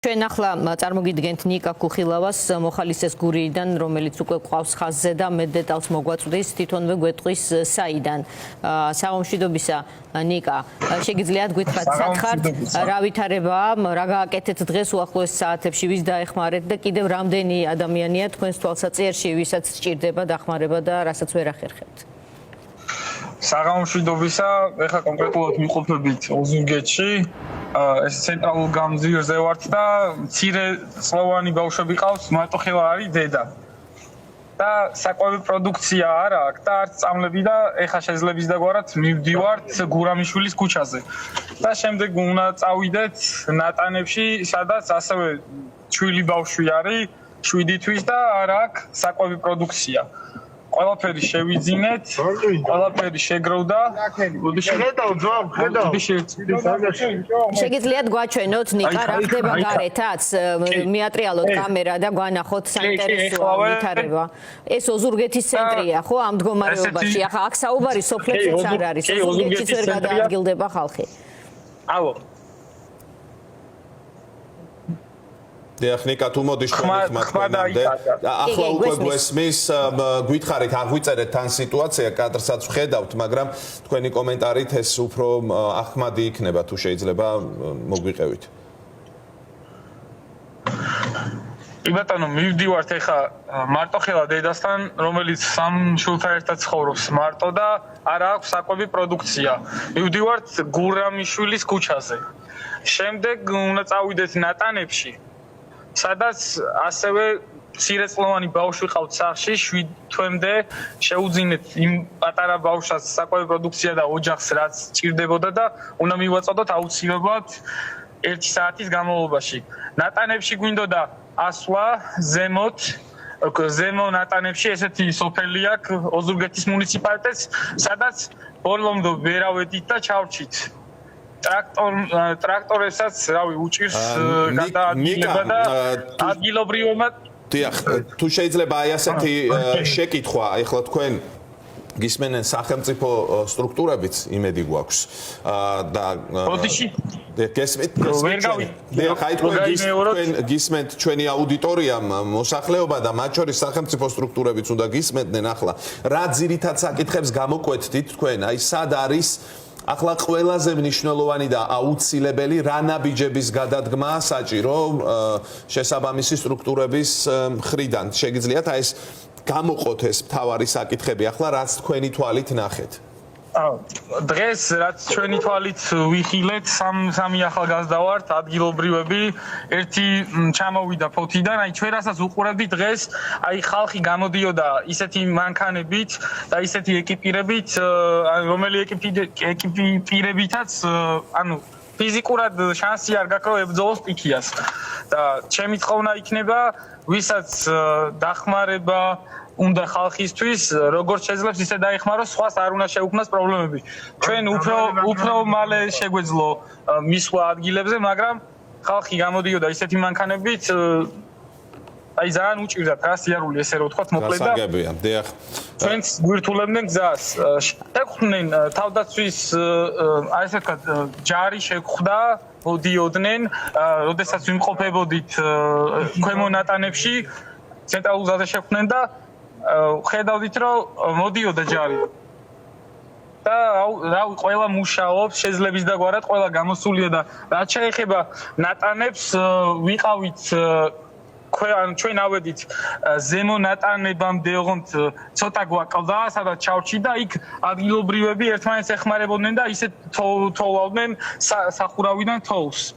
ჩვენ ახლა წარმოგიდგენთ ნიკა კუხილავას მოხალისეს გურიიდან, რომელიც უკვე ყავს ხაზზე და მეტ დეტალს მოგვაწვდის, თვითონვე გვეტყვის საიდან. საღამოშიდობისა ნიკა, შეგიძლიათ გითხრათ სათხართ, რა ვითარებაა, რა გააკეთეთ დღეს უახლოეს საათებში, ვის დაეხმარეთ და კიდევ რამდენი ადამიანია თქვენს თვალსაჩინოში, ვისაც სჭირდება დახმარება და რასაც ვერ ახერხებთ. საღამოშიდობისა, ეხლა კონკრეტულად ვიყოფებით ოზურგეთში. ეს ცენტრალურ გამზირზე ვართ და მცირე წლოვანი ბავშვები ყავს, მარტოხელა არის დედა. და საკვები პროდუქცია არ აქვს და არც წამლები და ეხლა შეძლებს დაგვარად მივდივართ გურამიშვილის ქუჩაზე. და შემდეგ უნდა წავიდეთ ნატანებში, სადაც ასევე ჩვილი ბავშვი არის 7 თვის და არ აქვს საკვები პროდუქცია. ყველაფერი შევიძინეთ, ყველაფერი შეგროვდა. შეგიძლიათ გვაჩვენოთ ნიკა რა ხდება გარეთაც, მიატრიალოთ კამერა და გვანახოთ საინტერესოა ვითარება. ეს ოზურგეთის ცენტრია, ხო, ამ მდგომარეობაში. ახლა აქ საუბარი სოფლებშიც არ არის, ოზურგეთშიც ვერ გადაადგილდება ხალხი. ალო. დიახ, თუ მოდი შეგხვდეთ, ახლა უკვე გვესმის, გითხარით, აღვიწერეთ თან სიტუაცია, კადრსაც ვხედავთ, მაგრამ თქვენი კომენტარით ეს უფრო ახმადი იქნება, თუ შეიძლება მოგვიყევით. ბატონო, მივდივართ ეხა მარტოხელა დედასთან, რომელიც 3 შვილთან ერთად ცხოვრობს მარტო და არ აქვს საკვები პროდუქცია. მივდივართ გურამიშვილის ქუჩაზე. შემდეგ უნდა წავიდეთ ნატანებში. სადაც ასევე მცირეწლოვანი ბავშვი ყავთ სახლში 7 თვემდე შეუძინეთ იმ პატარა ბავშვს საკვები პროდუქცია და ოჯახს რაც სჭირდებოდა და უნდა მივაწოდოთ აუცილებლად 1 საათის განმავლობაში. ნატანებში გვინდოდა ასვლა ზემო ნატანებში ესეთი სოფელი აქვს ოზურგეთის მუნიციპალიტეტს, სადაც ბოლომდე ვერ ავედით და ჩავრჩით. ტრაქტორებსაც, რავი, უჭირს გადაადგილება და ადგილობრივებმა. დიახ, თუ შეიძლება აი ასეთი შეკითხვა, ეხლა თქვენ გისმენენ სახელმწიფო სტრუქტურებიც იმედი გვაქვს და ოდიში გესმით დიახ, აი თქვენ გისმენთ ჩვენი აუდიტორია მოსახლეობა და მათ შორის სახელმწიფო სტრუქტურებიც უნდა გისმენდნენ ახლა რა ძირითად საკითხებს გამოკვეთდით თქვენ აი სად არის ახლა ყველაზე მნიშვნელოვანი და აუცილებელი რა ნაბიჯების გადადგმა საჭირო შესაბამისი სტრუქტურების მხრიდან შეგიძლიათ აი ეს გამოყოთ ეს მთავარი საკითხები ახლა რაც თქვენი თვალით ნახეთ დღეს რაც ჩვენი თვალით ვიხილეთ სამი ახალგაზრდა ვართ ადგილობრივები ერთი ჩამოვიდა ფოთიდან აი ჩვენ რასაც უყურებთ დღეს აი ხალხი გამოდიოდა ისეთი მანქანებით და ისეთი ეკიპირებით რომელი ეკიპირებითაც ანუ ფიზიკურად შანსი არ გაქვს რომ ებრძოლოს სტიქიას და ჩემი თხოვნა იქნება ვისაც დახმარება უნდა ხალხისთვის როგორც შეძლებს ისე დაეხმაროს სხვას არ უნდა შეუქმნას პრობლემები ჩვენ უფრო მალე შეგვეძლო მისვლა ადგილებზე მაგრამ ხალხი გამოდიოდა ისეთი მანქანებით აი ძალიან უჭირდათ რა სიარული ესე რომ ვთქვათ მოკლედ და გასაგებია დიახ ჩვენს გვირთულებდნენ გზას შეგხვდნენ თავდაცვის აი ესე ვთქვათ ჯარი შეგხვდა მოდიოდნენ როდესაც ვიმყოფებოდით ქვემო ნატანებში ცენტრალურ გზაზე შეგხვდნენ და ხედავდით რომ მოდიოდა ჯარი და რავი ყველა მუშაობს შეძლებს დაგვარად ყველა გამოსულია და რაც შეეხება ნატანებს ვიყავით ჩვენ ავედით ზემო ნატანებამდე ოღონდ ცოტა გვაკლდა სადაც ჩავრჩი და იქ ადგილობრივები ერთმანეთს ეხმარებოდნენ და ისე თოვლავდნენ სახურავიდან თოვლს